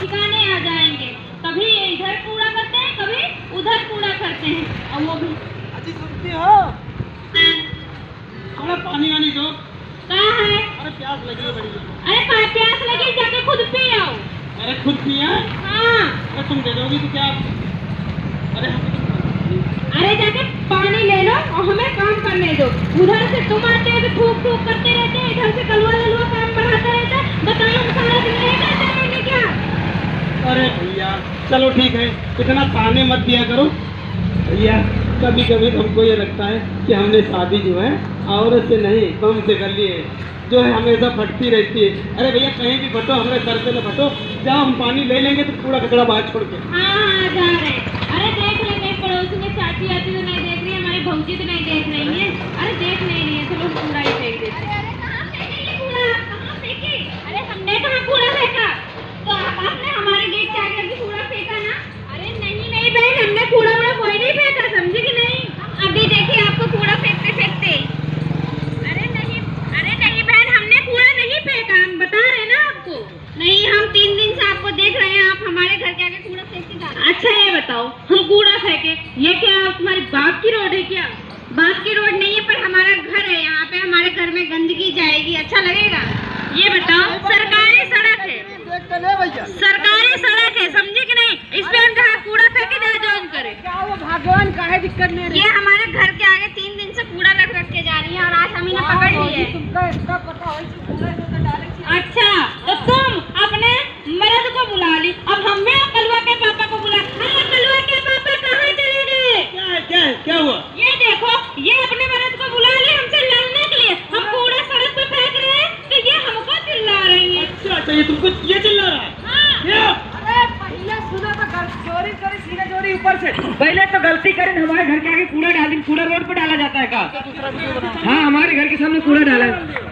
ठिकाने आ जाएंगे। कभी ये इधर कूड़ा करते हैं, कभी उधर कूड़ा करते हैं, और वो भी। अजी सुनती हो? थोड़ा पानी वानी दो। कहाँ है? अरे प्यास लगी है बड़ी। अरे प्यास लगी, जाके खुद पी आओ। अरे खुद पिया? हाँ। अरे तुम दे दोगी तो क्या? अरे जाके पानी ले लो और हमें काम करने दो। उधर से तुम आते हो तो थूक थूक करते रहते हैं, इधर से कलवा ललवा काम बढ़ाता रहता है। बताओ हम सारा दिन नहीं करते रहेंगे क्या? अरे भैया चलो ठीक है, इतना ताने मत दिया करो भैया। कभी कभी हमको ये लगता है कि हमने शादी जो है औरत से नहीं कम से कर ली है, जो है हमेशा फटती रहती है। अरे भैया कहीं भी फटो, हमारे सर पे न फटो। जाओ हम पानी ले लेंगे तो कूड़ा कचड़ा बाहर छोड़ के। हाँ जा रहे हैं। अरे देख रहे हैं पड़ोसी में चाची आती तो नहीं देख रही है, हमारी भौजी तो नहीं देख रही है। अरे देख नहीं रही है, चलो कूड़ा ही फेंक देते हैं। अरे कहाँ फेंके ये कूड़ा? कहाँ फेंके? अरे हमने कहाँ कूड़ा फेंका? तो आपने हमारे गेट के आगे अभी कूड़ा फेंका ना? अरे नहीं बहन, हमने कूड़ा वूड़ा कोई नहीं फेंका, समझे कि नहीं? अभी देखिए आपको कूड़ा फेंकते फेंकते। अरे नहीं बहन, हमने कूड़ा नहीं फेंका, हम बता रहे ना आपको। नहीं, हम 3 दिन से आपको देख रहे हैं, आप हमारे घर के आगे कूड़ा फेंकते जा रहे हैं। अच्छा ये बताओ, हम कूड़ा फेंके, ये क्या तुम्हारी बाप की रोड है क्या? बाप की रोड नहीं है, पर हमारा घर है, यहाँ पे हमारे घर में गंदगी जाएगी, अच्छा लगेगा? ये बताओ, सरकारी सड़क है, सरकारी सड़क है, समझे कि नहीं? इस पे हम जहाँ कूड़ा फेंके जाए जो हम करे। भगवान का है दिक्कत नहीं। ये हमारे घर के आगे 3 दिन से कूड़ा रख के जा रही है और आज हम इन्हें पकड़ लिए। अच्छा तो तुम अपने मर्द को बुला ली, अब हमें कलवा के पापा को बुला। कलवा के पापा कहाँ चले गए? क्या हुआ? ये देखो, ये अपने मर्द को बुला ली हमसे लड़ने के लिए। हम कूड़ा सड़क पे फेंक रहे हैं तो ये हमको चिल्ला रही है। अच्छा ये तुमको ये चिल्ला रहा है? हाँ। अरे पहले सुना तो चोरी चोरी सीधा चोरी ऊपर से। पहले तो गलती करें, हमारे घर के आगे कूड़ा डाली, कूड़ा रोड पे डाला जाता है का? हाँ हमारे घर के सामने कूड़ा डाला है।